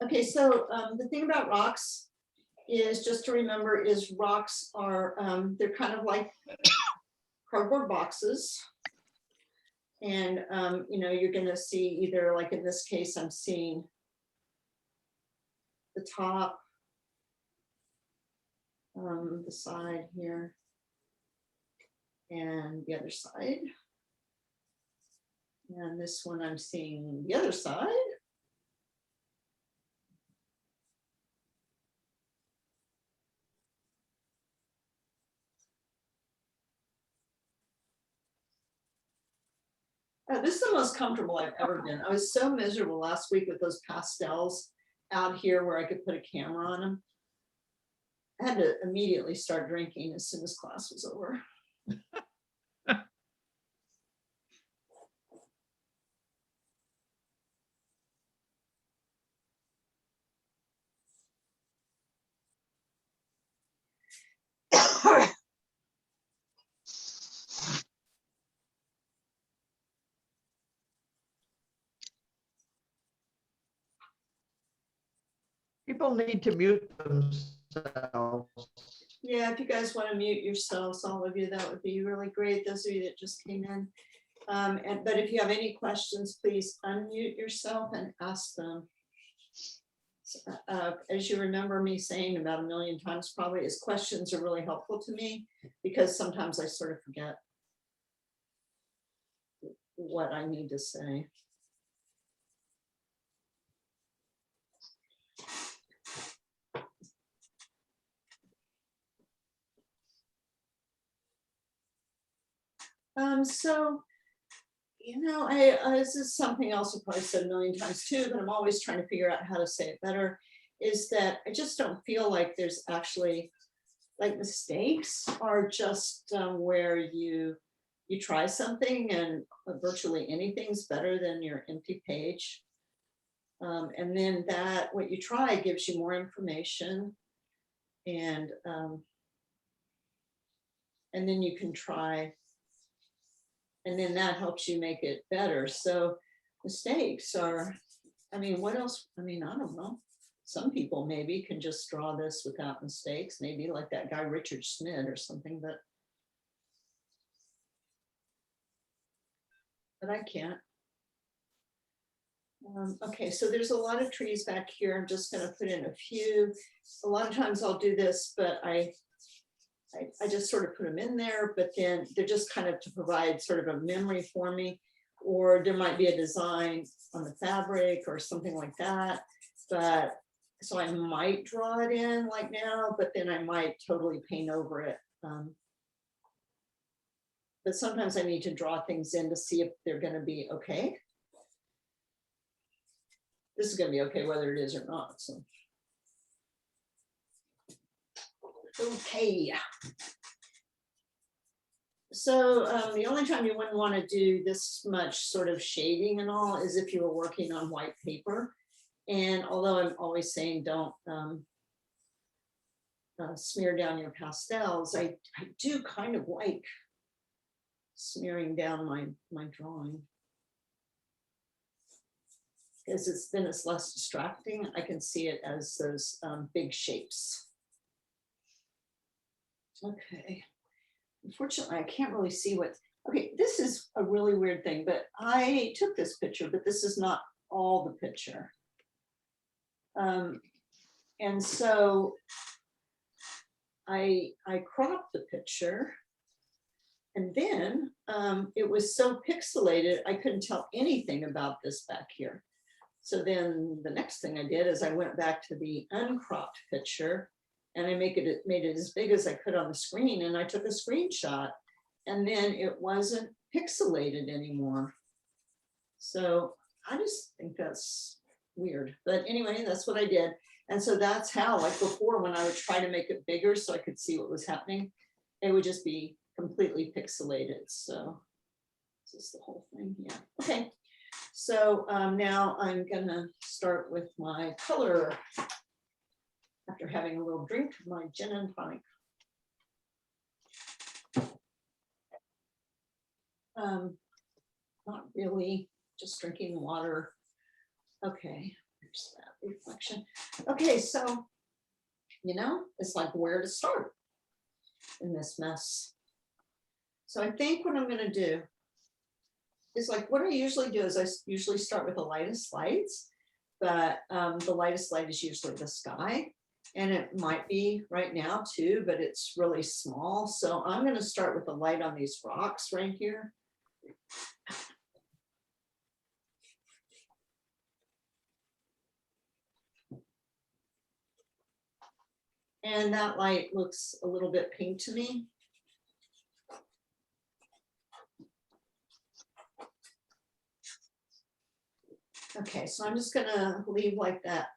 Okay, so the thing about rocks is just to remember is rocks are, they're kind of like cardboard boxes. And, you know, you're gonna see either, like in this case, I'm seeing the top, the side here, and the other side. And this one I'm seeing the other side. This is the most comfortable I've ever been. I was so miserable last week with those pastels out here where I could put a camera on them. I had to immediately start drinking as soon as class was over. People need to mute themselves. Yeah, if you guys want to mute yourselves, all of you, that would be really great. Those of you that just came in. But if you have any questions, please unmute yourself and ask them. As you remember me saying about 1,000,000 times probably, is questions are really helpful to me because sometimes I sort of forget what I need to say. So, you know, this is something else I've probably said 1,000,000 times too, but I'm always trying to figure out how to say it better, is that I just don't feel like there's actually, like, mistakes are just where you try something and virtually anything's better than your empty page. And then that what you try gives you more information, and then you can try, and then that helps you make it better. So mistakes are, I mean, what else? I mean, I don't know. Some people maybe can just draw this without mistakes, maybe like that guy Richard Schmid or something, but I can't. Okay, so there's a lot of trees back here. I'm just going to put in a few. A lot of times I'll do this, but I just sort of put them in there, but then they're just kind of to provide sort of a memory for me, or there might be a design on the fabric or something like that. But so I might draw it in like now, but then I might totally paint over it. But sometimes I need to draw things in to see if they're going to be okay. This is going to be okay whether it is or not. So. Okay. So the only time you wouldn't want to do this much sort of shading and all is if you were working on white paper. And although I'm always saying don't smear down your pastels, I do kind of like smearing down my drawing. Because it's less distracting. I can see it as those big shapes. Okay. Unfortunately, I can't really see what, okay, this is a really weird thing, but I took this picture, but this is not all the picture. And so I cropped the picture, and then it was so pixelated, I couldn't tell anything about this back here. So then the next thing I did is I went back to the uncropped picture, and I made it as big as I could on the screen, and I took a screenshot, and then it wasn't pixelated anymore. So I just think that's weird, but anyway, that's what I did. And so that's how, like before, when I would try to make it bigger so I could see what was happening, it would just be completely pixelated. So this is the whole thing. Yeah. Okay. So now I'm gonna start with my color after having a little drink of my gin and tonic. Not really, just drinking water. Okay, There's that reflection. Okay, so, you know, it's like where to start in this mess. So I think what I'm gonna do is like what I usually do is I usually start with the lightest lights, but the lightest light is usually the sky. And it might be right now too, but it's really small. So I'm gonna start with the light on these rocks right here. And that light looks a little bit pink to me. Okay, so I'm just gonna leave like that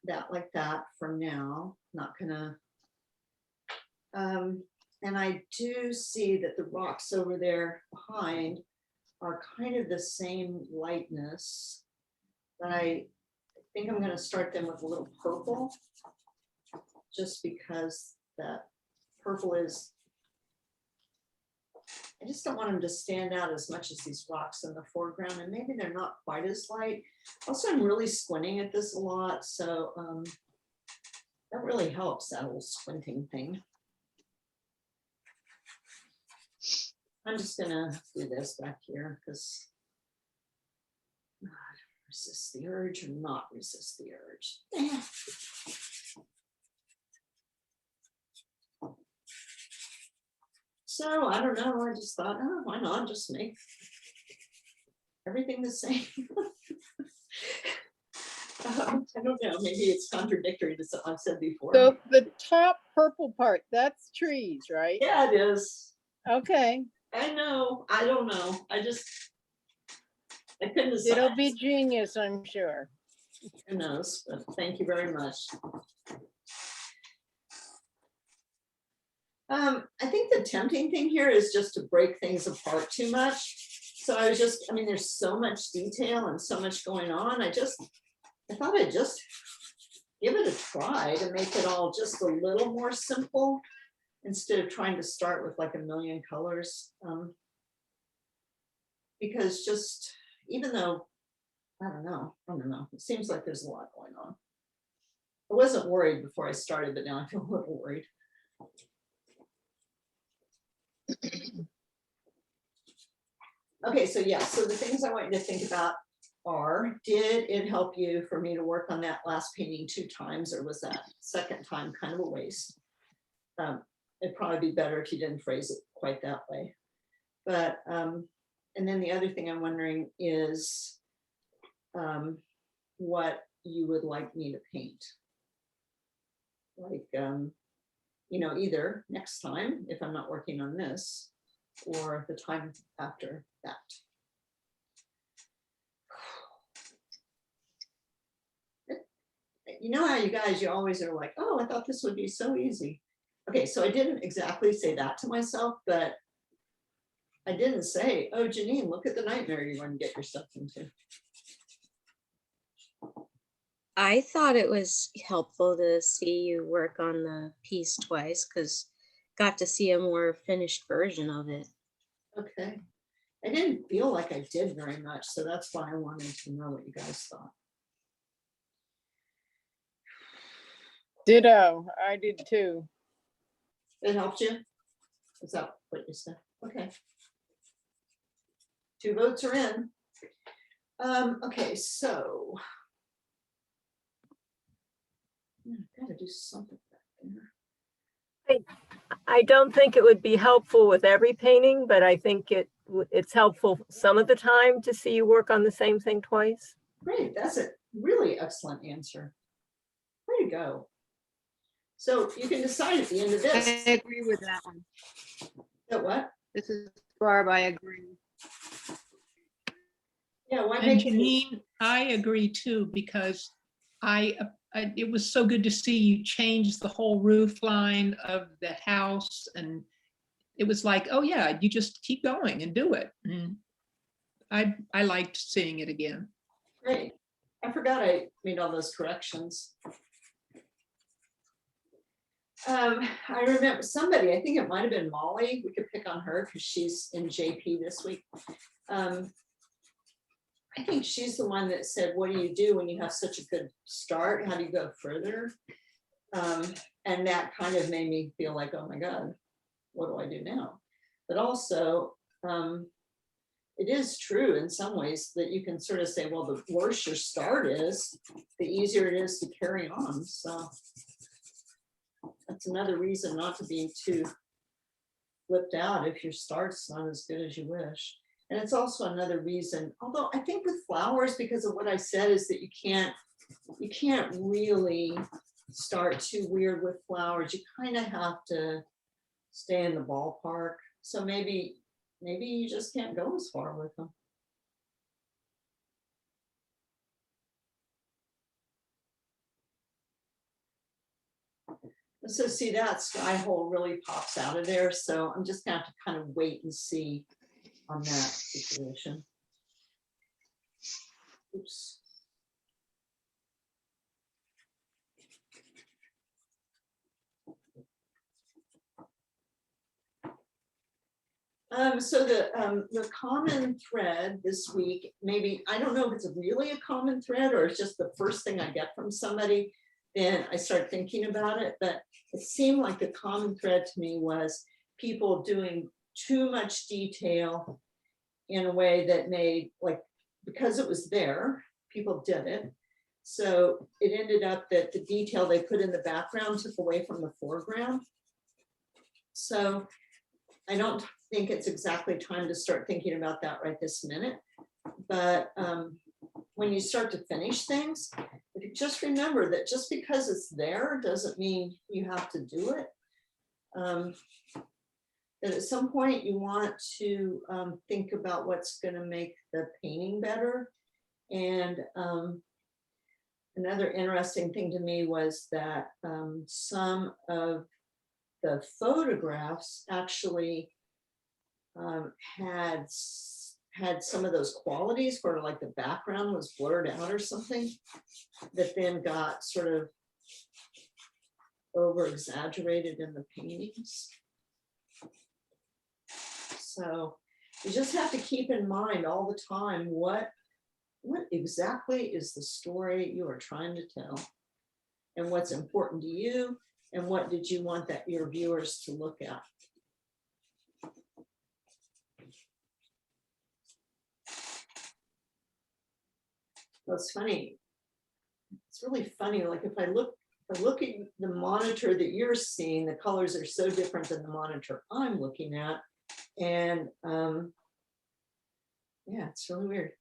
for now. Not gonna. And I do see that the rocks over there behind are kind of the same lightness, but I think I'm gonna start them with a little purple, just because that purple is, I just don't want them to stand out as much as these rocks in the foreground, and maybe they're not quite as light. Also, I'm really squinting at this a lot, so that really helps, that little squinting thing. I'm just gonna do this back here because resist the urge or not resist the urge. So I don't know, I just thought, oh, why not just make everything the same? I don't know, maybe it's contradictory to something I've said before. So the top purple part, that's trees, right? Yeah, it is. Okay, I know, I don't know, I couldn't decide. it'll be genius, I'm sure. Who knows, but thank you very much. I think the tempting thing here is just to break things apart too much. So I mean, there's so much detail and so much going on. I thought I'd just give it a try to make it all just a little more simple instead of trying to start with like a million colors. Because just, even though, I don't know, it seems like there's a lot going on. I wasn't worried before I started, but now I feel a little worried. Okay, so yeah, so the things I want you to think about are, did it help you for me to work on that last painting 2 times, or was that second time kind of a waste? It'd probably be better if you didn't phrase it quite that way. But, and then the other thing I'm wondering is what you would like me to paint. Like, you know, either next time, if I'm not working on this, or the time after that. You know how you guys, you always are like, oh, I thought this would be so easy. Okay, so I didn't exactly say that to myself, but I didn't say, oh, Jeneane, look at the nightmare you're going to get yourself into. I thought it was helpful to see you work on the piece twice because got to see a more finished version of it. Okay. I didn't feel like I did very much, so that's why I wanted to know what you guys thought. Ditto, I did too. It helped you? Is that what you said? Okay. 2 votes are in. Okay, so. I gotta do something back there. I don't think it would be helpful with every painting, but I think it's helpful some of the time to see you work on the same thing twice. Great, that's a really excellent answer. Way to go. So you can decide at the end of this. I agree with that one. That what? This is Barb, I agree. Yeah, why And make it? Jeneane, I agree too, because it was so good to see you change the whole roof line of the house. And it was like, oh yeah, you just keep going and do it. And I liked seeing it again. Great. I forgot I made all those corrections. I remember somebody, I think it might have been Molly, we could pick on her because she's in JP this week. I think she's the one that said, what do you do when you have such a good start? How do you go further? And that kind of made me feel like, oh my God, what do I do now? But also, it is true in some ways that you can sort of say, well, the worse your start is, the easier it is to carry on. So that's another reason not to be too flipped out if your start's not as good as you wish. And it's also another reason, although I think with flowers, because of what I said, is that you can't really start too weird with flowers. You kind of have to stay in the ballpark. So maybe you just can't go as far with them. So see, that sky hole really pops out of there. So I'm just gonna have to kind of wait and see on that situation. Oops. So the common thread this week, maybe, I don't know if it's really a common thread or it's just the first thing I get from somebody, then I start thinking about it, but it seemed like the common thread to me was people doing too much detail in a way that made, like, because it was there, people did it. So it ended up that the detail they put in the background took away from the foreground. So I don't think it's exactly time to start thinking about that right this minute. But when you start to finish things, just remember that just because it's there doesn't mean you have to do it. That at some point you want to think about what's going to make the painting better. And another interesting thing to me was that some of the photographs actually had some of those qualities where, like, the background was blurred out or something, that then got sort of over exaggerated in the paintings. So you just have to keep in mind all the time what exactly is the story you are trying to tell, and what's important to you, and what did you want that your viewers to look at. That's funny. It's really funny. Like, if I look at the monitor that you're seeing, the colors are so different than the monitor I'm looking at. And yeah, it's really weird.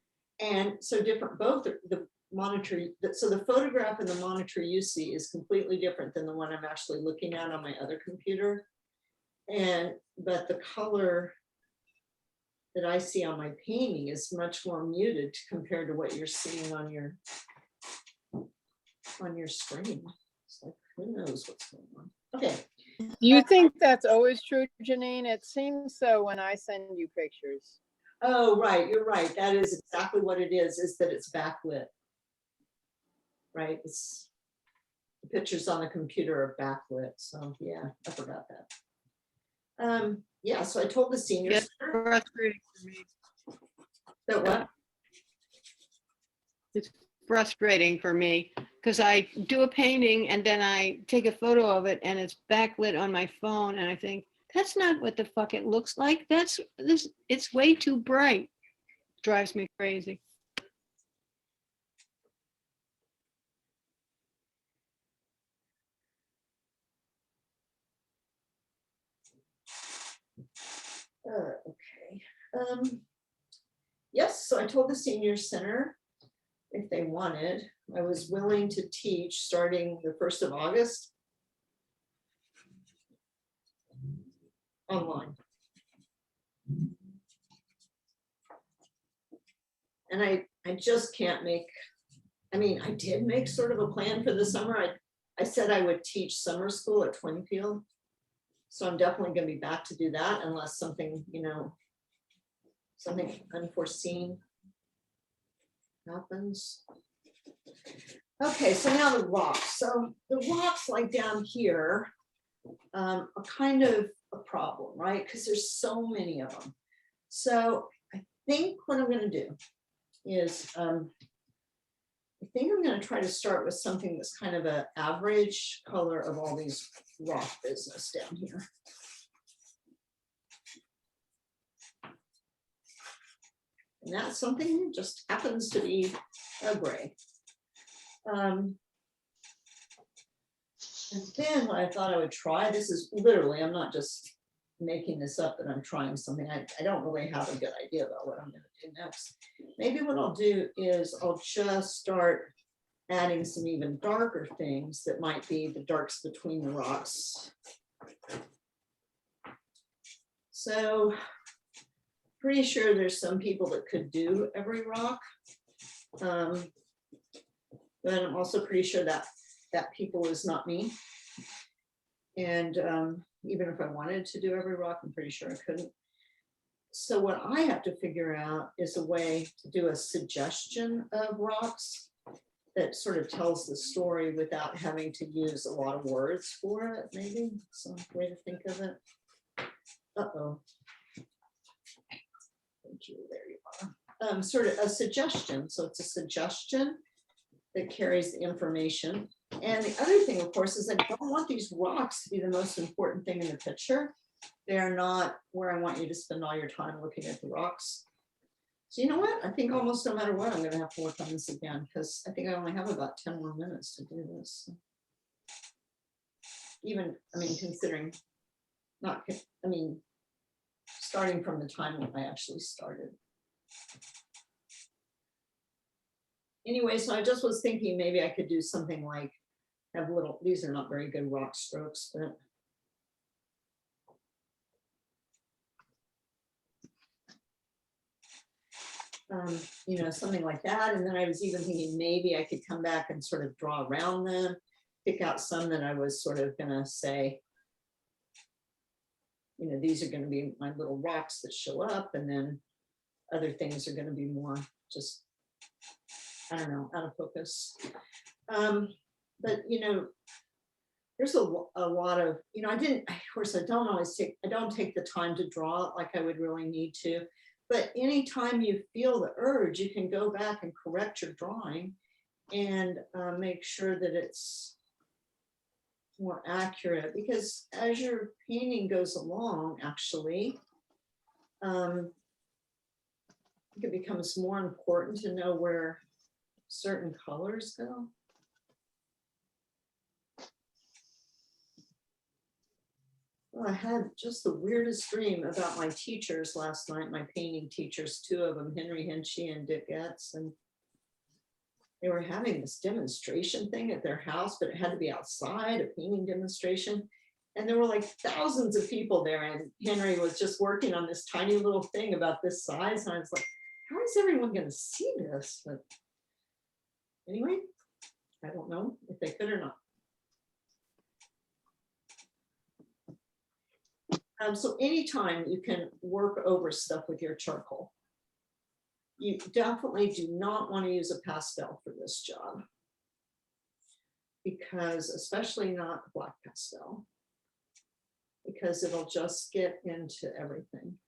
And so different, both the monitor, so the photograph in the monitor you see is completely different than the one I'm actually looking at on my other computer. But the color that I see on my painting is much more muted compared to what you're seeing on your screen. It's like, who knows what's going on. Okay. You think that's always true, Jeneane? It seems so when I send you pictures. Oh, right, you're right. That is exactly what it is that it's backlit. Right, it's the pictures on the computer are backlit. So yeah, I forgot that. Yeah, so I told the seniors. Yes, frustrating for me. That what? It's frustrating for me because I do a painting and then I take a photo of it and it's backlit on my phone and I think, that's not what the fuck it looks like. It's way too bright. Drives me crazy. Okay. Yes, so I told the senior center if they wanted, I was willing to teach starting the 1st of August online. And I just can't make, I mean, I did make sort of a plan for the summer. I said I would teach summer school at Twinfield. So I'm definitely going to be back to do that unless something, something unforeseen happens. Okay, so now the rocks. So the rocks like down here are kind of a problem, right? Because there's so many of them. So I think what I'm going to do is I think I'm gonna try to start with something that's kind of an average color of all these rock business down here. And that's something that just happens to be a gray. And then what I thought I would try, this is literally, I'm not just making this up that I'm trying something. I don't really have a good idea about what I'm gonna do next. Maybe what I'll do is I'll just start adding some even darker things that might be the darks between the rocks. So pretty sure there's some people that could do every rock. But I'm also pretty sure that that people is not me. And even if I wanted to do every rock, I'm pretty sure I couldn't. So what I have to figure out is a way to do a suggestion of rocks that sort of tells the story without having to use a lot of words for it, maybe some way to think of it. Uh-oh. Thank you, there you are. Sort of a suggestion, so it's a suggestion that carries the information. And the other thing, of course, is I don't want these rocks to be the most important thing in the picture. They're not where I want you to spend all your time looking at the rocks. So you know what? I think almost no matter what, I'm going to have to work on this again because I think I only have about 10 more minutes to do this. Even, I mean, considering not, I mean, starting from the time when I actually started. Anyway, so I just was thinking maybe I could do something like have little, these are not very good rock strokes, but you know, something like that. And then I was even thinking maybe I could come back and sort of draw around them, pick out some that I was sort of gonna say, you know, these are gonna be my little rocks that show up, and then other things are gonna be more just, I don't know, out of focus. But you know, there's a lot of, you know, of course, I don't take the time to draw it like I would really need to. But anytime you feel the urge, you can go back and correct your drawing and make sure that it's more accurate. Because as your painting goes along, actually, it becomes more important to know where certain colors go. Well, I had just the weirdest dream about my teachers last night, my painting teachers, two of them, Henry Hinchy and Dick Getz, and they were having this demonstration thing at their house, but it had to be outside, a painting demonstration. And there were like thousands of people there, and Henry was just working on this tiny little thing about this size. And I was like, how is everyone going to see this? But anyway, I don't know if they could or not. So anytime you can work over stuff with your charcoal, you definitely do not want to use a pastel for this job, because especially not black pastel, because it'll just get into everything.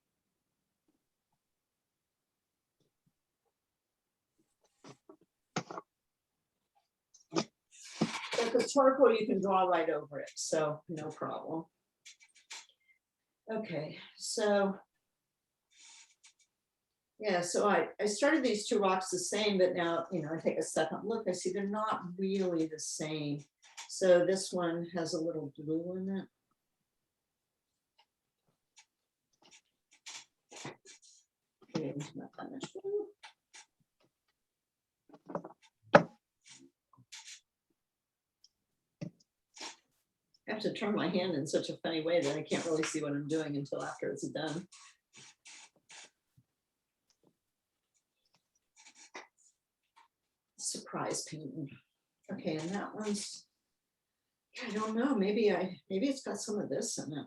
But the charcoal, you can draw right over it, so no problem. Okay, so yeah, so I started these two rocks the same, but now, you know, I take a second look, I see they're not really the same. So this one has a little blue in it. Okay, not that much blue. I have to turn my hand in such a funny way that I can't really see what I'm doing until after it's done. Surprise painting. Okay, and that one's, I don't know, maybe it's got some of this in it.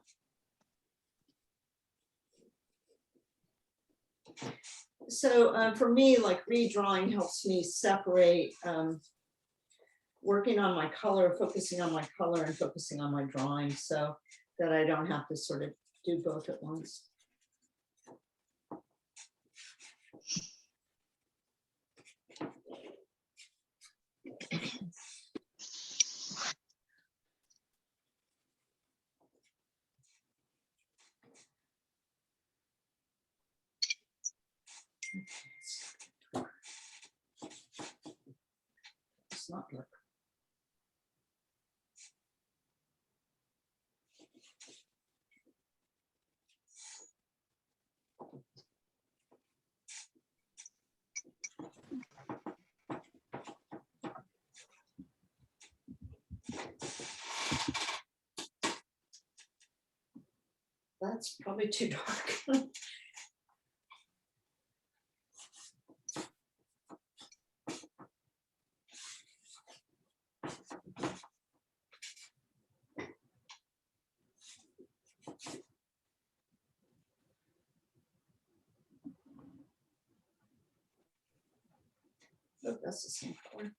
So for me, like redrawing helps me separate working on my color, focusing on my color, and focusing on my drawing, so that I don't have to sort of do both at once. It's not dark. That's probably too dark. Oh, that's the same color.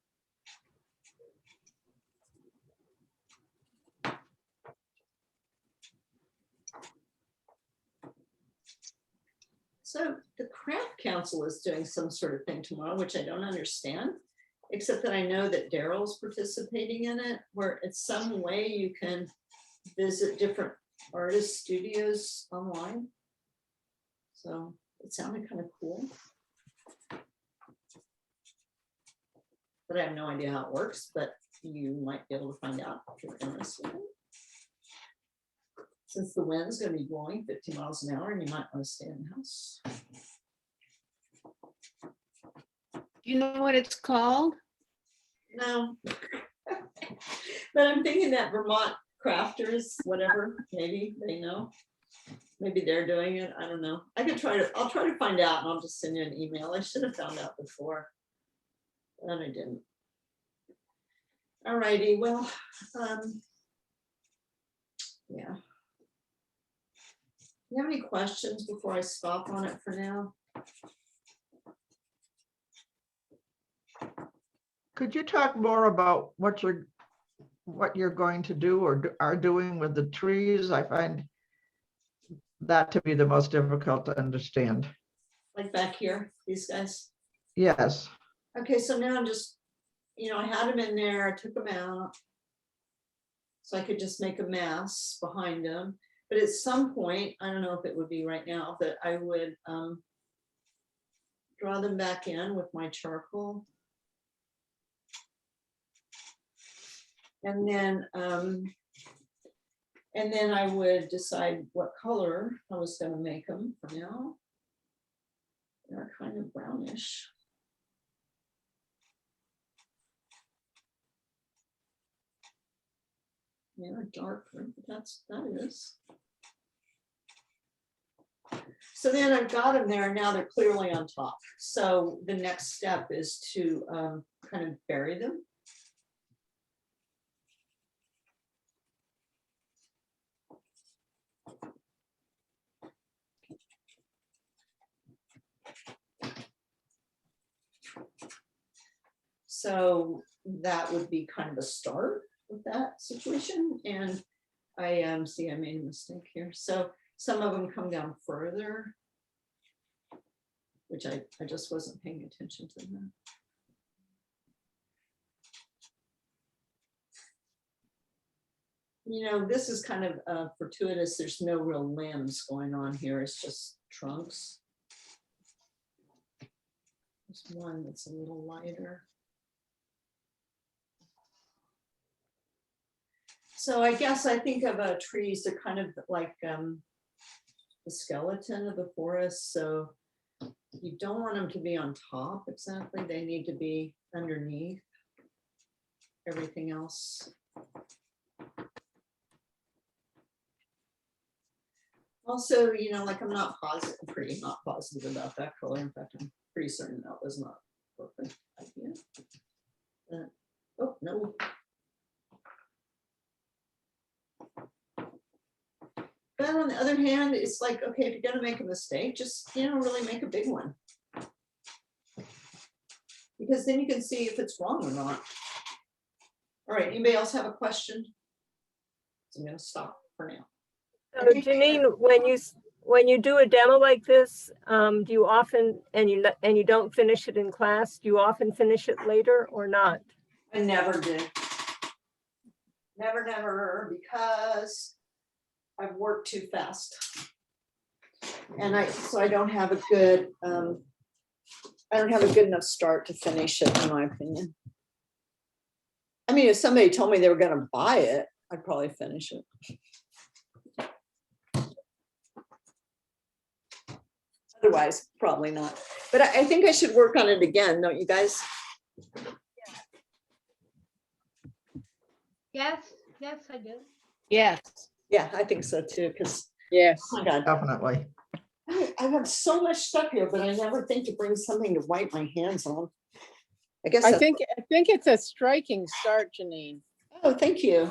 So the craft council is doing some sort of thing tomorrow, which I don't understand, except that I know that Daryl's participating in it, where it's some way you can visit different artist studios online. So it sounded kind of cool. But I have no idea how it works, but you might be able to find out if you're interested. Since the wind's going to be blowing 50 miles an hour and you might want to stay in the house. You know what it's called? No. But I'm thinking that Vermont crafters, whatever, maybe they know. Maybe they're doing it. I don't know. I'll try to find out and I'll just send you an email. I should have found out before. And I didn't. All righty, well, yeah. You have any questions before I stop on it for now? Could you talk more about what you're going to do or are doing with the trees? I find that to be the most difficult to understand. Like back here, these guys? Yes. Okay, so now I'm just, I had them in there, I took them out. So I could just make a mass behind them. But at some point, I don't know if it would be right now, but I would draw them back in with my charcoal. And then I would decide what color I was going to make them for now. They're kind of brownish. Yeah, darker, but that is. So then I've got them there, and now they're clearly on top. So the next step is to kind of bury them. So that would be kind of a start with that situation. And I see I made a mistake here. So some of them come down further, which I just wasn't paying attention to that. This is kind of fortuitous. There's no real limbs going on here. It's just trunks. There's one that's a little lighter. So I guess I think of trees, they're kind of like the skeleton of the forest. So you don't want them to be on top exactly. They need to be underneath everything else. Also, like I'm not positive about that color. In fact, I'm pretty certain that was not a perfect idea. Oh, no. But on the other hand, it's like, okay, if you're gonna make a mistake, just, really make a big one. Because then you can see if it's wrong or not. All right, anybody else have a question? So I'm gonna stop for now. So Jeneane, when you do a demo like this, do you often, and you don't finish it in class, do you often finish it later or not? I never did. Never, because I've worked too fast. And so I don't have a good I don't have a good enough start to finish it, in my opinion. I mean, if somebody told me they were gonna buy it, I'd probably finish it. Otherwise, probably not. But I think I should work on it again, don't you guys? Yes, yes, I do. Yes. Yeah, I think so too, because, Yes. oh my God, Definitely. I have so much stuff here, but I never think to bring something to wipe my hands on. I guess. I that's- think it's a striking start, Jeneane. Oh, thank you.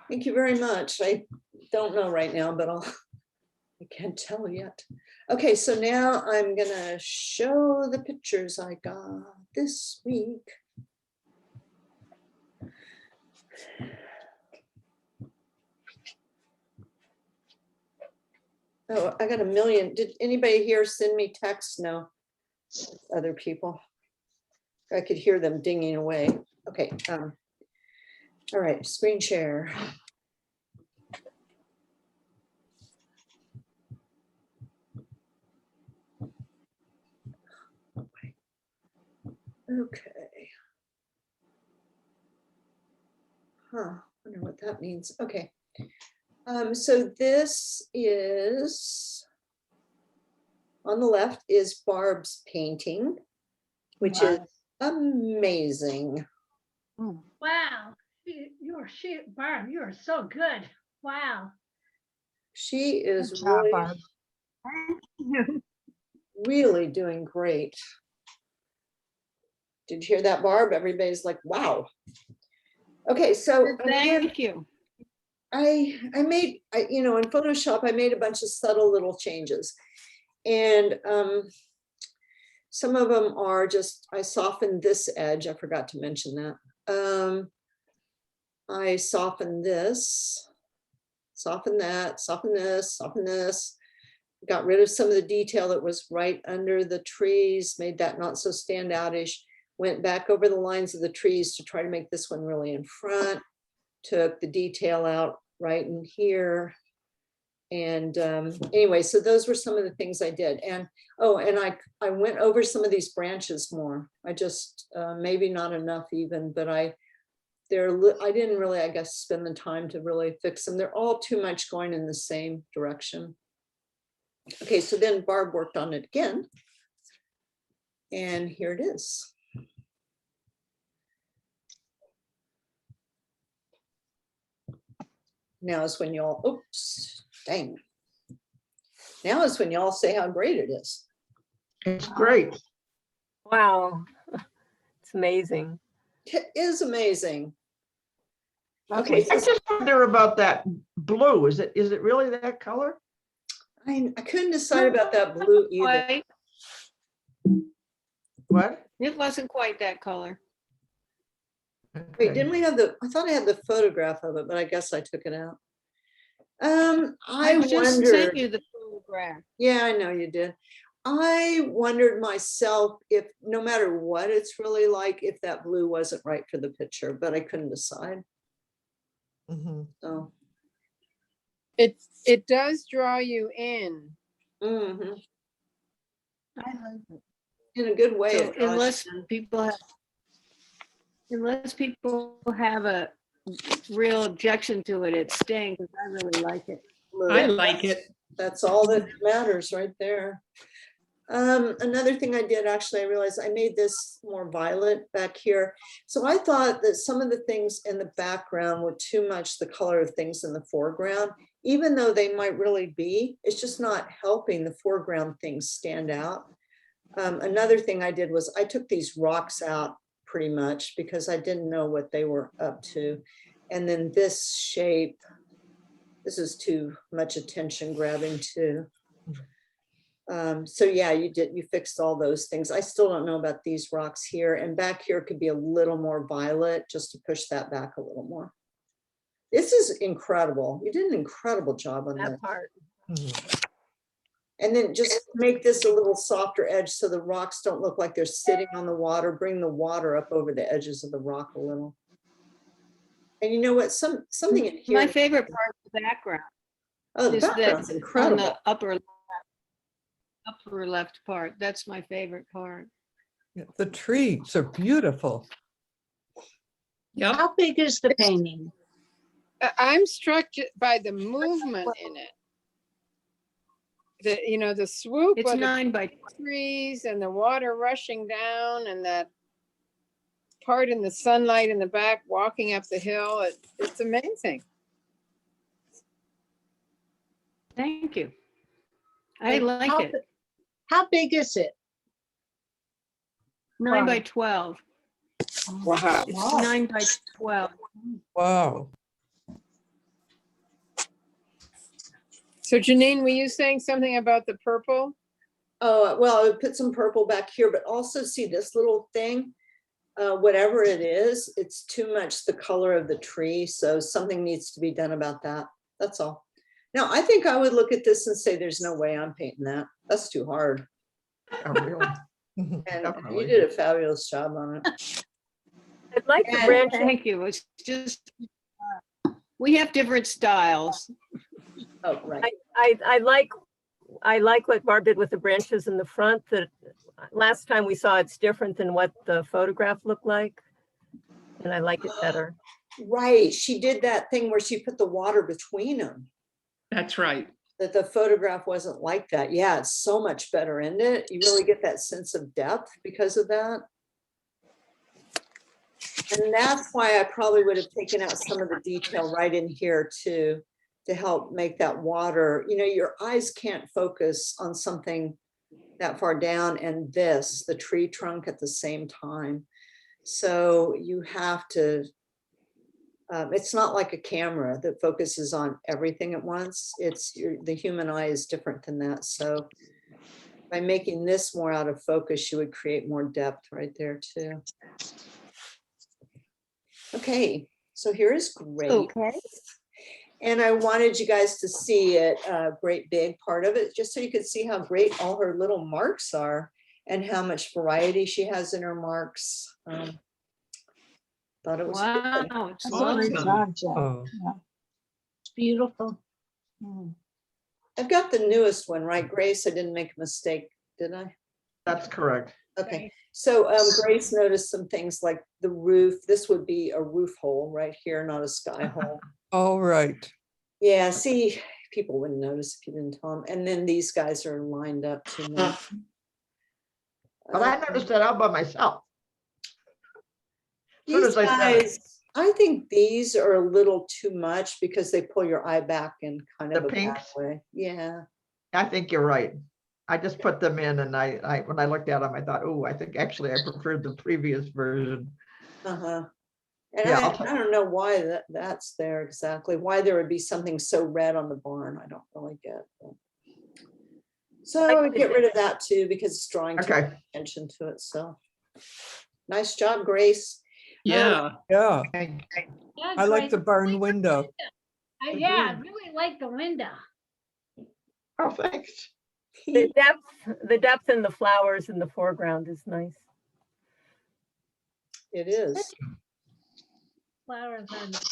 Thank you very much. I don't know right now, but I can't tell yet. Okay, so now I'm gonna show the pictures I got this week. Oh, I got a million. Did anybody here send me texts? No. Other people. I could hear them dinging away. Okay. All right, screen share. Okay. Huh, wonder what that means. Okay. So this is, on the left is Barb's painting, which is amazing. Wow, Barb, you are so good. Wow. She is Good job, really, Barb. really doing great. Did you hear that, Barb? Everybody's like, wow. Okay, so again, Thank you. I made, you know, in Photoshop, I made a bunch of subtle little changes. And some of them are just, I softened this edge. I forgot to mention that. I softened this, soften that, soften this, soften this. Got rid of some of the detail that was right under the trees, made that not so standoutish. Went back over the lines of the trees to try to make this one really in front. Took the detail out right in here. And anyway, so those were some of the things I did. And oh, and I went over some of these branches more. I just maybe not enough even, but I didn't really, I guess, spend the time to really fix them. They're all too much going in the same direction. Okay, so then Barb worked on it again. And here it is. Now is when y'all, oops, dang. Now is when y'all say how great it is. It's great. Wow. It's amazing. It is amazing. Okay, Okay, I just wonder about that blue. Is it really that color? I couldn't decide about that blue either. Quite. What? It wasn't quite that color. Wait, Okay. didn't we have I thought I had the photograph of it, but I guess I took it out. I just wondered, sent you the photograph. yeah, I know you did. I wondered myself if no matter what it's really like, if that blue wasn't right for the picture, but I couldn't decide. Mhm. So, It does draw you in. mhm. I like it. In a good way. So it draws unless you in. people have a real objection to it, it's staying because I really like it. I like it. That's all that matters right there. Another thing I did, actually, I realized I made this more violet back here. So I thought that some of the things in the background were too much the color of things in the foreground, even though they might really be, it's just not helping the foreground things stand out. Another thing I did was I took these rocks out pretty much because I didn't know what they were up to. And then this shape, this is too much attention grabbing too. So yeah, you fixed all those things. I still don't know about these rocks here, and back here could be a little more violet just to push that back a little more. This is incredible. You did an incredible job on that. That part. Mhm. And then just make this a little softer edge so the rocks don't look like they're sitting on the water. Bring the water up over the edges of the rock a little. And you know what? Something in here. My favorite part of the background Oh, the is that background's on incredible. the upper, upper left part. That's my favorite part. Yeah, the trees are beautiful. Yep. How big is the painting? I'm struck by the movement in it. The swoop It's of the 9 by trees and the water rushing down and that part in the sunlight in the back walking up the hill. It's amazing. Thank you. I And like how it. bi- How big is it? 9 by Wow. 12. Wow. It's 9 by 12. Wow. So Jeneane, were you saying something about the purple? Oh, well, I would put some purple back here, but also see this little thing, whatever it is, it's too much the color of the tree. So something needs to be done about that. That's all. Now, I think I would look at this and say, there's no way I'm painting that. That's too hard. Yeah, really. And you Definitely. did a fabulous job on it. I like the And branches. Thank you. It's just, we have different styles. Oh, right. I like what Barb did with the branches in the front. That last time we saw it's different than what the photograph looked like. And I like it better. Right. She did that thing where she put the water between them. That's right. That the photograph wasn't like that. Yeah, it's so much better, isn't it? You really get that sense of depth because of that. And that's why I probably would have taken out some of the detail right in here too, to help make that water, your eyes can't focus on something that far down and the tree trunk at the same time. So you have to, it's not like a camera that focuses on everything at once. The human eye is different than that. So by making this more out of focus, you would create more depth right there too. Okay, so here is great. Okay. And I wanted you guys to see it, a great big part of it, just so you could see how great all her little marks are and how much variety she has in her marks. Thought it was good. Wow, it's That's a great awesome. job, Jen. Oh, Yeah. It's beautiful. I've got the newest one, right, Grace? I didn't make a mistake, did I? That's correct. Okay, so Grace noticed some things like the roof. This would be a roof hole right here, not a sky hole. all right. Yeah, see, people wouldn't notice if you didn't tell them. And then these guys are lined up too much. But I noticed that out by myself. Soon These as I said it. guys, I think these are a little too much because they pull your eye back in kind of The a bad pinks? way. Yeah. I think you're right. I just put them in and I when I looked at them, I thought, oh, I think actually I preferred the previous version. Uh-huh. And Yeah, I don't know why that's there exactly, why there would be something so red on the barn. I don't really get. But. So I would get rid of that too because it's drawing too much attention to it. So nice job, Grace. Yeah. Yeah, Okay. Yeah, I like Grace, the barn window. Yeah, I really like the window. Oh, thanks. The depth in the flowers in the foreground is nice. It is. Flowers on it.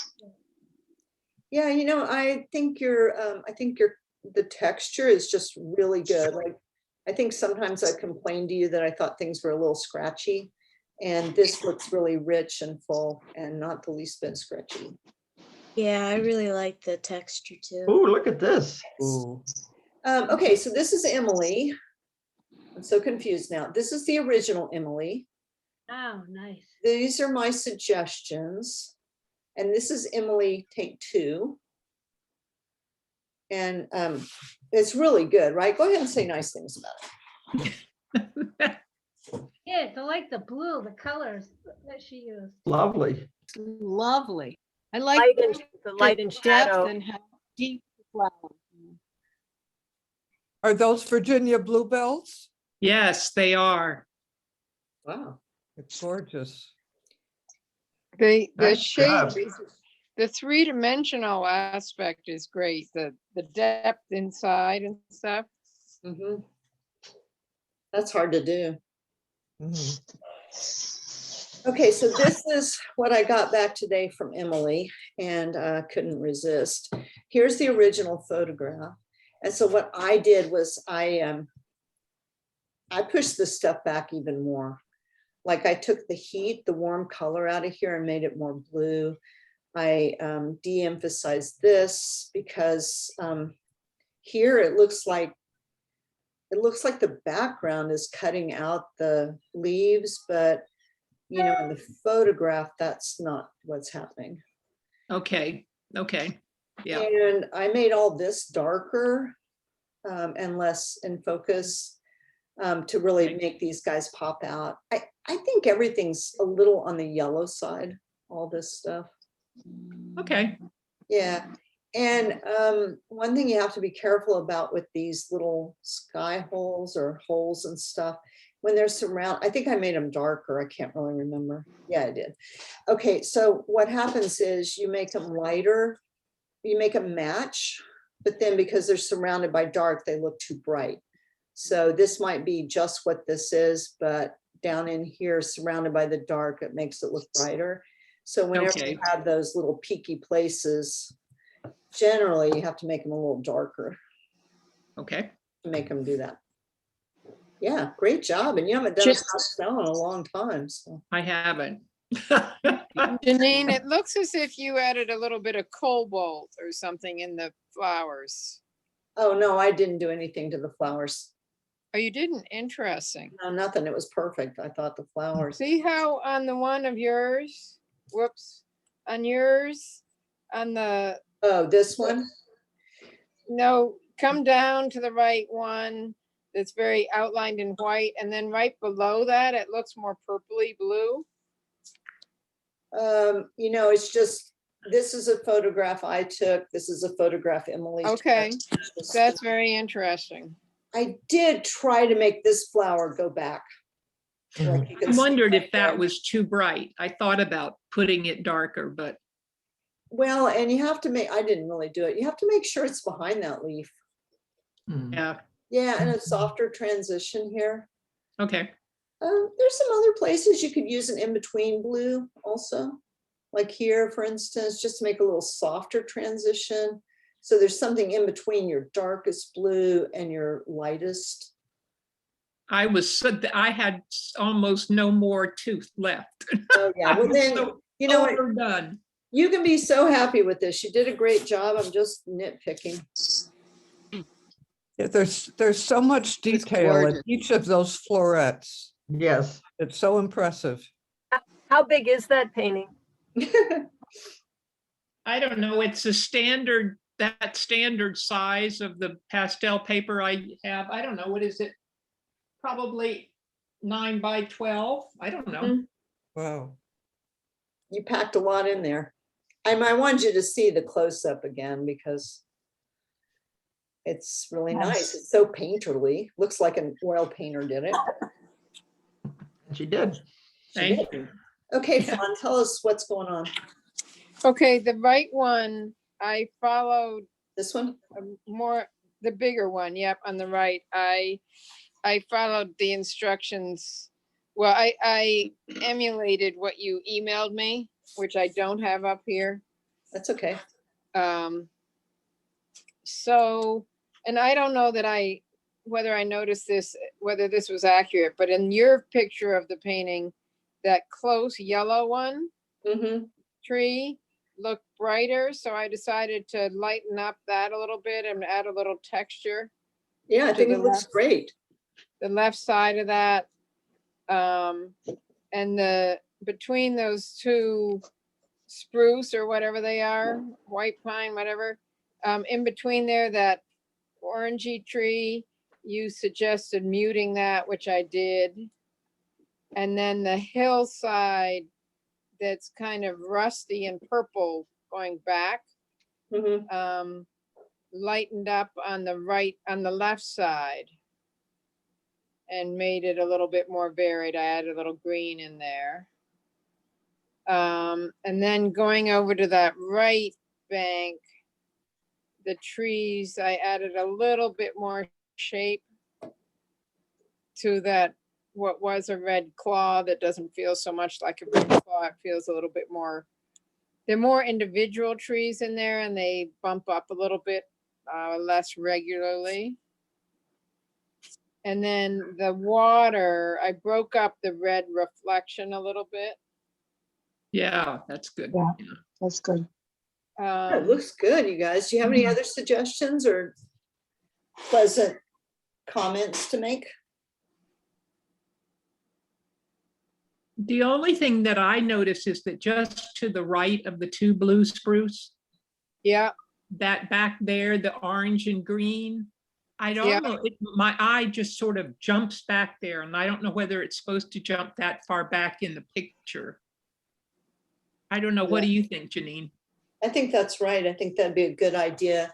Yeah, I think the texture is just really good. Like, I think sometimes I complained to you that I thought things were a little scratchy, and this looks really rich and full and not the least bit scratchy. Yeah, I really like the texture too. Oh, look at this. Ooh. Okay, so this is Emily. I'm so confused now. This is the original Emily. Oh, nice. These are my suggestions. And this is Emily take 2. And it's really good, right? Go ahead and say nice things about it. Yeah, I like the blue, the colors that she used. Lovely. Lovely. I like The light and depth shadow. and how deep the flowers. Are those Virginia bluebells? Yes, they are. Wow. It's gorgeous. The Nice shape, job. the three-dimensional aspect is great. The depth inside and stuff. Mm-hmm. That's hard to do. Mhm. Okay, so this is what I got back today from Emily and couldn't resist. Here's the original photograph. And so what I did was I I pushed this stuff back even more. Like I took the heat, the warm color out of here and made it more blue. I de-emphasized this because here it looks like the background is cutting out the leaves, but you know, in the photograph, that's not what's happening. Okay, okay, yeah, And I made all this darker and less in focus to really Okay. make these guys pop out. I think everything's a little on the yellow side, all this stuff. okay. Yeah. And one thing you have to be careful about with these little sky holes or holes and stuff, when they're I think I made them darker. I can't really remember. Yeah, I did. Okay, so what happens is you make them lighter, you make them match, but then because they're surrounded by dark, they look too bright. So this might be just what this is, but down in here, surrounded by the dark, it makes it look brighter. So whenever Okay. you have those little peaky places, generally you have to make them a little darker Okay. to make them do that. Yeah, great job. And you haven't done a pastel in a long time. So. I haven't. Jeneane, it looks as if you added a little bit of cobalt or something in the flowers. Oh, no, I didn't do anything to the flowers. Oh, you didn't? Interesting. No, nothing. It was perfect. I thought the flowers. See how on the one of yours, whoops, on yours, on the, Oh, this one? no, come down to the right one that's very outlined in white, and then right below that, it looks more purpley blue. You know, it's just, this is a photograph I took. This is a photograph Emily took. Okay, that's very interesting. I did try to make this flower go back. Like you can I see wondered right if that there. was too bright. I thought about putting it darker, but Well, and you have to make, I didn't really do it. You have to make sure it's behind that leaf. yeah, Yeah, and a softer transition here. okay. There's some other places you could use an in-between blue also. Like here, for instance, just to make a little softer transition. So there's something in between your darkest blue and your lightest. I had almost no more tooth left. Oh yeah, I well was then, so you know what? overdone. You can be so happy with this. You did a great job. I'm just nitpicking. Yeah, there's so much detail in gorgeous. each of those florets. Yes. It's so impressive. How big is that painting? I don't know, it's a standard, that standard size of the pastel paper I have. I don't know, what is it? Probably 9 by 12. I don't know. Mhm. Wow. You packed a lot in there. I wanted you to see the close-up again because it's really nice. It's so painterly. Looks like an oil painter did it. She did. Thank you. Okay, Fawn, tell us what's going on. Okay, the right one, I followed This one? more, the bigger one, yep, on the right. I followed the instructions. Well, I emulated what you emailed me, which I don't have up here. That's okay. So, and I don't know that whether I noticed this, whether this was accurate, but in your picture of the painting, that close yellow one Mm-hmm. tree looked brighter. So I decided to lighten up that a little bit and add a little texture. Yeah, I To think the it looks left. great. The left side of that. And between those two spruce or whatever they are, white pine, whatever, in between there, that orangey tree, you suggested muting that, which I did. And then the hillside that's kind of rusty and purple going back, Mm-hmm. lightened up on the left side and made it a little bit more varied. I added a little green in there. And then going over to that right bank, the trees, I added a little bit more shape to that, what was a red claw that doesn't feel so much like a red claw. It feels a little bit more, they're more individual trees in there and they bump up a little bit less regularly. And then the water, I broke up the red reflection a little bit. Yeah, that's good. Yeah. Yeah. That's good. Yeah, it looks good, you guys. Do you have any other suggestions or pleasant comments to make? The only thing that I noticed is that just to the right of the two blue spruce, Yeah, that back there, the orange and green, I Yeah. don't know, my eye just sort of jumps back there, and I don't know whether it's supposed to jump that far back in the picture. I don't know. What do you think, Jeneane? I think that's right. I think that'd be a good idea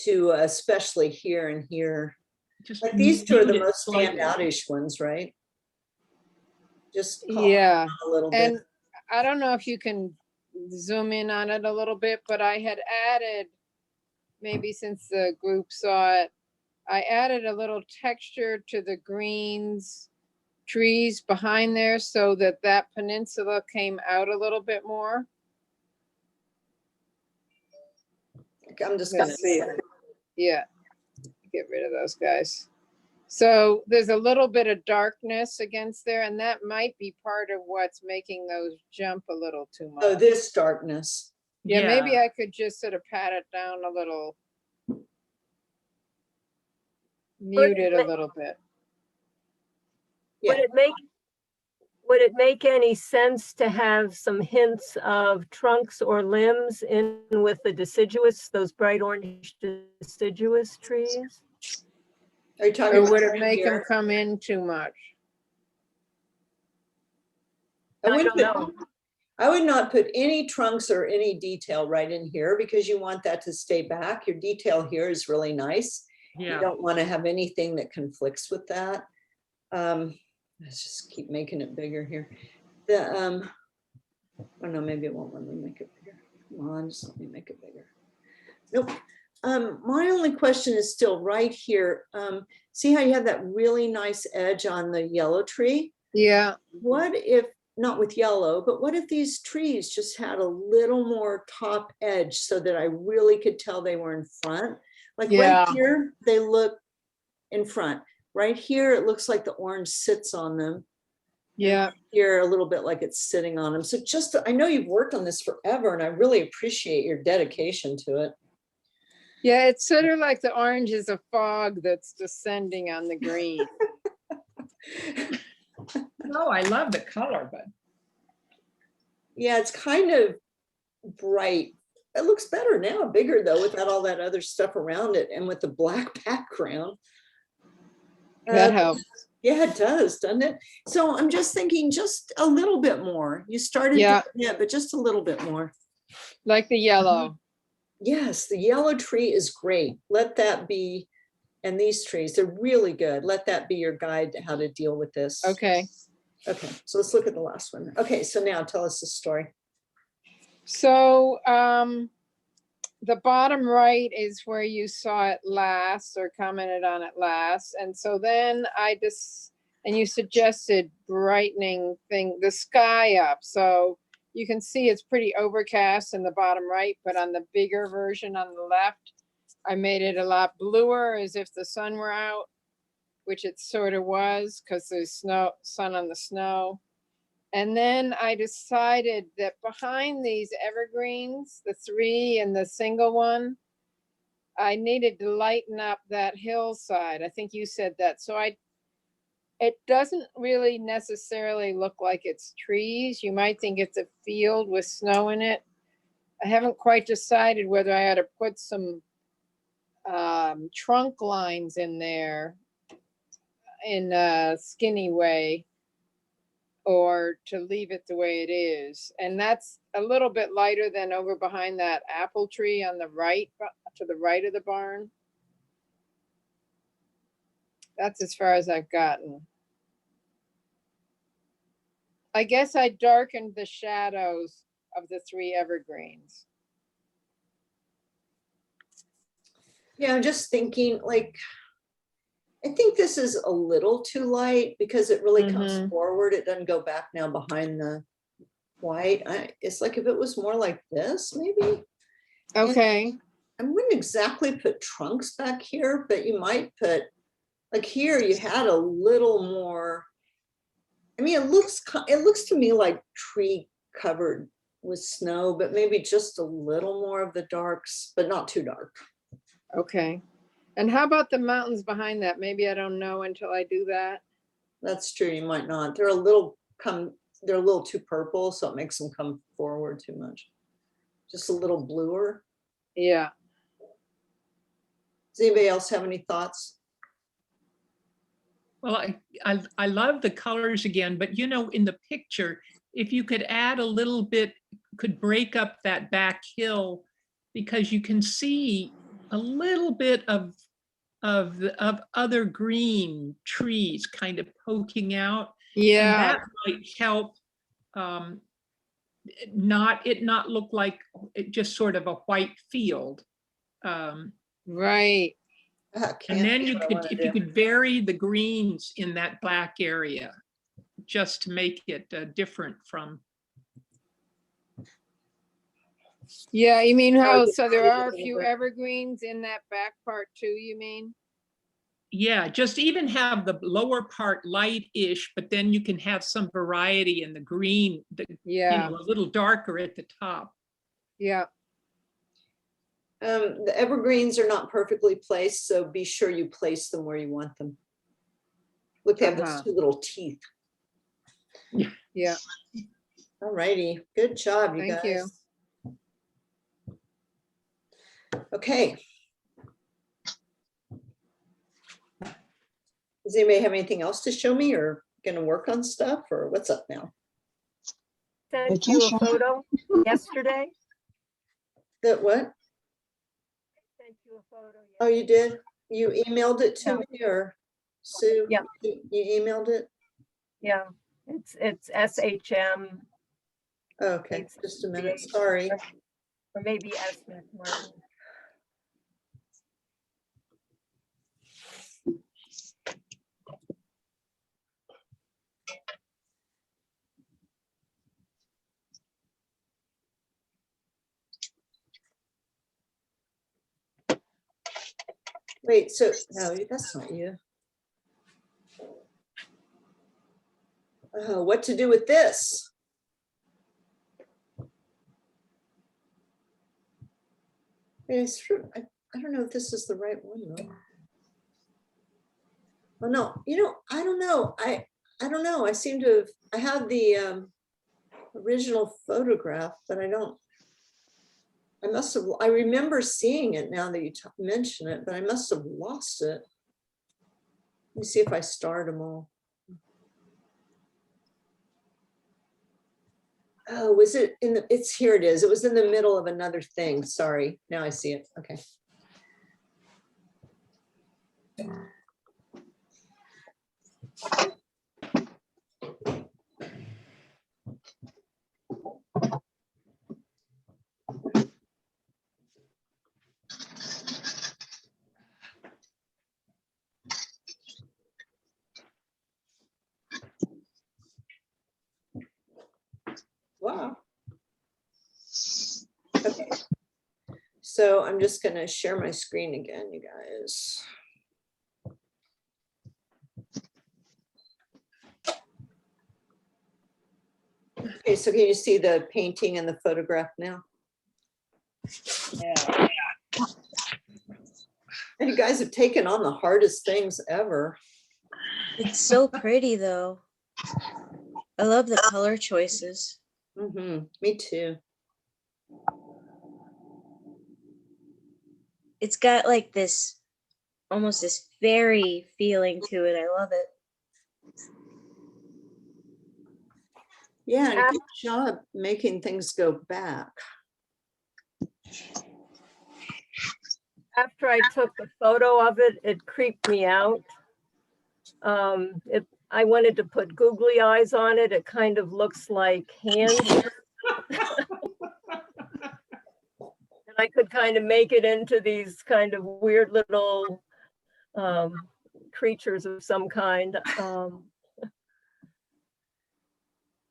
to, especially here and here. Just Like these two are the mute it most slightly. standoutish ones, right? Just call yeah. it a little bit. And I don't know if you can zoom in on it a little bit, but I had added, maybe since the group saw it, I added a little texture to the greens trees behind there so that that peninsula came out a little bit more. I'm just gonna, Let's see. Yeah, get rid of those guys. So there's a little bit of darkness against there, and that might be part of what's making those jump a little too much. oh, this darkness. Yeah, maybe I could just sort of pat it down a little. Mute it a little bit. Yeah. Would it make any sense to have some hints of trunks or limbs in with the deciduous, those bright orange deciduous trees? Are you talking Or about would it right make them here? come in too much? I I wouldn't don't put- know. I would not put any trunks or any detail right in here because you want that to stay back. Your detail here is really nice. You Yeah, don't want to have anything that conflicts with that. Let's just keep making it bigger here. Oh no, maybe it won't let me make it bigger. Come on, just let me make it bigger. Nope. My only question is still right here. See how you have that really nice edge on the yellow tree? Yeah, What if, not with yellow, but what if these trees just had a little more top edge so that I really could tell they were in front? Like Yeah. right here, they look in front. Right here, it looks like the orange sits on them. yeah. Here, a little bit like it's sitting on them. So just, I know you've worked on this forever and I really appreciate your dedication to it. Yeah, it's sort of like the orange is a fog that's descending on the green. no, I love the color, but Yeah, it's kind of bright. It looks better now, bigger though, without all that other stuff around it and with the black background. That helps. Yeah, it does, doesn't it? So I'm just thinking just a little bit more. You started, Yeah. yeah, but just a little bit more. Like the yellow. Yes, the yellow tree is great. Let that be, and these trees, they're really good. Let that be your guide to how to deal with this. Okay. Okay, so let's look at the last one. Okay, so now tell us the story. So the bottom right is where you saw it last or commented on it last. And so then and you suggested brightening the sky up. So you can see it's pretty overcast in the bottom right, but on the bigger version on the left, I made it a lot bluer as if the sun were out, which it sort of was because there's sun on the snow. And then I decided that behind these evergreens, the 3 and the single one, I needed to lighten up that hillside. I think you said that. So it doesn't really necessarily look like it's trees. You might think it's a field with snow in it. I haven't quite decided whether I ought to put some trunk lines in there in a skinny way, or to leave it the way it is. And that's a little bit lighter than over behind that apple tree on the right, to the right of the barn. That's as far as I've gotten. I guess I darkened the shadows of the 3 evergreens. Yeah, I'm just thinking like, I think this is a little too light because it really comes forward. It doesn't go back now behind the white. It's like if it was more like this, maybe. Okay. I wouldn't exactly put trunks back here, but you might put Like here, you had a little more. I mean, it looks to me like tree covered with snow, but maybe just a little more of the darks, but not too dark. Okay. And how about the mountains behind that? Maybe I don't know until I do that. That's true. You might not. They're a little too purple, so it makes them come forward too much. Just a little bluer. Yeah. Does anybody else have any thoughts? Well, I love the colors again, but you know, in the picture, if you could add a little bit, could break up that back hill, because you can see a little bit of other green trees kind of poking out. And Yeah. that might help not look like it just sort of a white field. Right. And then you could, if you could vary the greens in that black area, just to make it different from. Yeah, you mean how, so there are a few evergreens in that back part too, you mean? Yeah, just even have the lower part light-ish, but then you can have some variety in the green, Yeah, a little darker at the top. yeah. The evergreens are not perfectly placed, so be sure you place them where you want them. Look, they have those two little teeth. Yeah. All righty, good job, you Thank you. guys. Okay. Does anybody have anything else to show me, or gonna work on stuff, or what's up now? Sent you a photo yesterday. That what? Sent you a photo. Oh, you did? You emailed it to me, or Sue? Yeah. You emailed it? Yeah, it's SHM. Okay, just a minute, sorry. Or maybe S. Martin. Wait, so, no, that's not you. What to do with this? It's true. I don't know if this is the right one though. Oh no, I don't know. I don't know. I seem to I have the original photograph, but I remember seeing it now that you mention it, but I must have lost it. Let me see if I start them all. Oh, was it in the, here it is. It was in the middle of another thing. Sorry. Now I see it. Okay. Wow. Okay. So I'm just going to share my screen again, you guys. Okay, so can you see the painting and the photograph now? Yeah. And you guys have taken on the hardest things ever. It's so pretty though. I love the color choices. Me too. It's got like this, almost this fairy feeling to it. I love it. Yeah, and good job making things go back. After I took the photo of it, it creeped me out. I wanted to put googly eyes on it. It kind of looks like hands. And I could kind of make it into these kind of weird little creatures of some kind.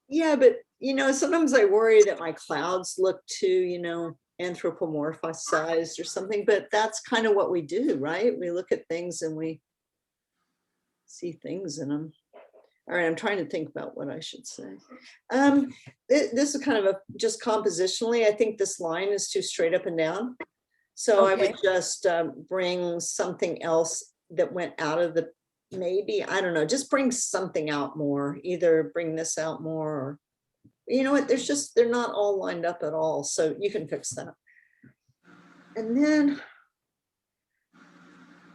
Yeah, but sometimes I worry that my clouds look too, anthropomorphized or something, but that's kind of what we do, right? We look at things and we see things in them. All right, I'm trying to think about what I should say. This is kind of just compositionally, I think this line is too straight up and down. So I would Okay. just bring something else that went out of the, maybe, I don't know, just bring something out more, either bring this out more, or, you know what, they're not all lined up at all. So you can fix that. And then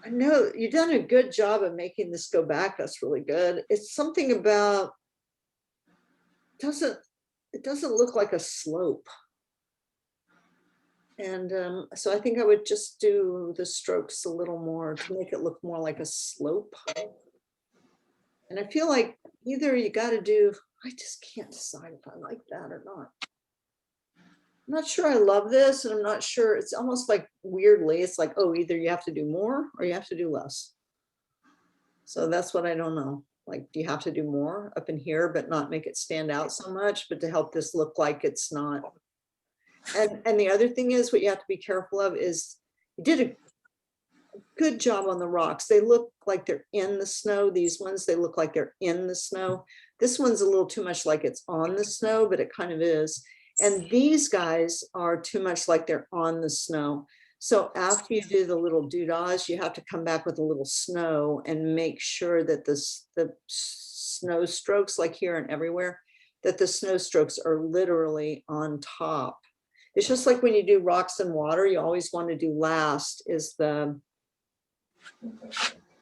I know you've done a good job of making this go back. That's really good. It's something about, it doesn't look like a slope. And so I think I would just do the strokes a little more to make it look more like a slope. And I feel like either you got to do, I just can't decide if I like that or not. I'm not sure I love this, and I'm not sure, it's almost like weirdly, it's like, oh, either you have to do more or you have to do less. So that's what I don't know. Like, do you have to do more up in here, but not make it stand out so much, but to help this look like it's not. And the other thing is, what you have to be careful of is you did a good job on the rocks. They look like they're in the snow. These ones, they look like they're in the snow. This one's a little too much like it's on the snow, but it kind of is. And these guys are too much like they're on the snow. So after you do the little doodahs, you have to come back with a little snow and make sure that the snow strokes, like here and everywhere, that the snow strokes are literally on top. It's just like when you do rocks and water, you always want to do last is the,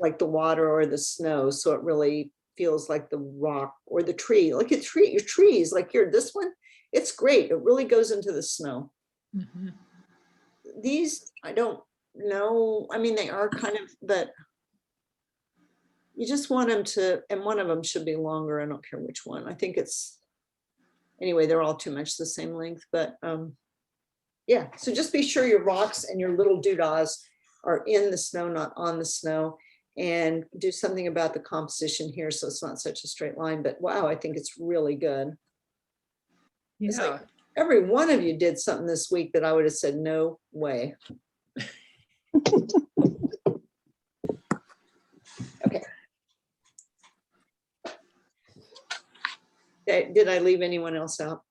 like the water or the snow. So it really feels like the rock or the tree, like your trees, like here, this one, it's great. It really goes into the snow. Mhm. These, I don't know. I mean, they are kind of, but you just want them to, and one of them should be longer. I don't care which one. I think it's, anyway, they're all too much the same length, but yeah. So just be sure your rocks and your little doodahs are in the snow, not on the snow, and do something about the composition here so it's not such a straight line. But wow, I think it's really good. It's Yeah. like every one of you did something this week that I would have said, no way. Okay. Did I leave anyone else out?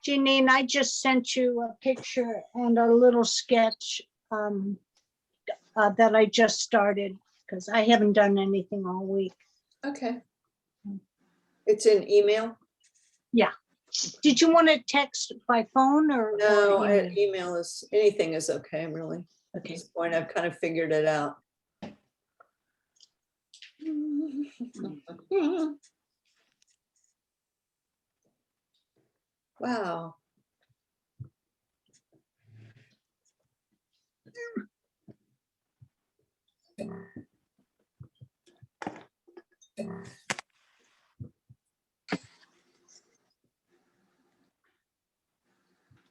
Jeneane, I just sent you a picture and a little sketch that I just started because I haven't done anything all week. Okay. It's in email? Did you want to text by phone or? No, email? email is, anything is okay, really. At Okay. this point, I've kind of figured it out. Wow.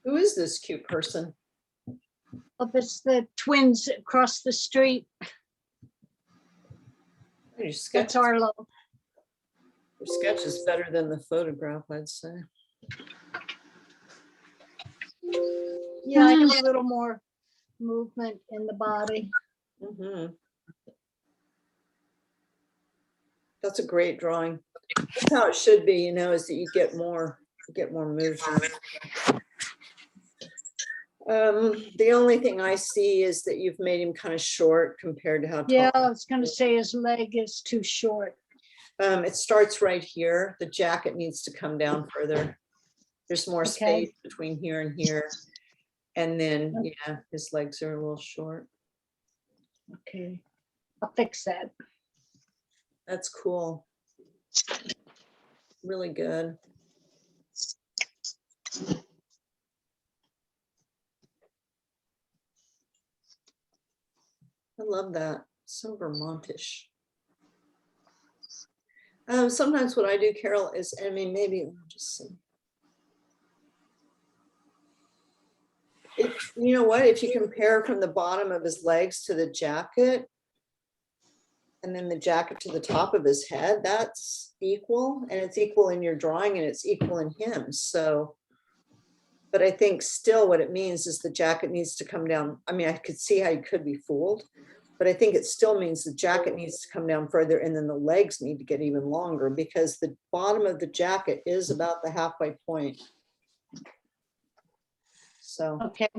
Who is this cute person? Oh, it's the twins across the street. Your sketch, That's Arlo. your sketch is better than the photograph, I'd say. Yeah, I have a little more movement in the body. Mhm. That's a great drawing. That's how it should be, you know, is that you get more movement. The only thing I see is that you've made him kind of short compared to how tall. Yeah, I was gonna say his leg is too short. It starts right here. The jacket needs to come down further. There's more Okay. space between here and here. And then, yeah, his legs are a little short. Okay, I'll fix that. That's cool. Really good. I love that. So Vermontish. Sometimes what I do, Carol, is, I mean, maybe I'll just see. If, you know what, if you compare from the bottom of his legs to the jacket, and then the jacket to the top of his head, that's equal, and it's equal in your drawing and it's equal in him. So, but I think still what it means is the jacket needs to come down. I mean, I could see how you could be fooled, But I think it still means the jacket needs to come down further and then the legs need to get even longer because the bottom of the jacket is about the halfway point. So, Okay.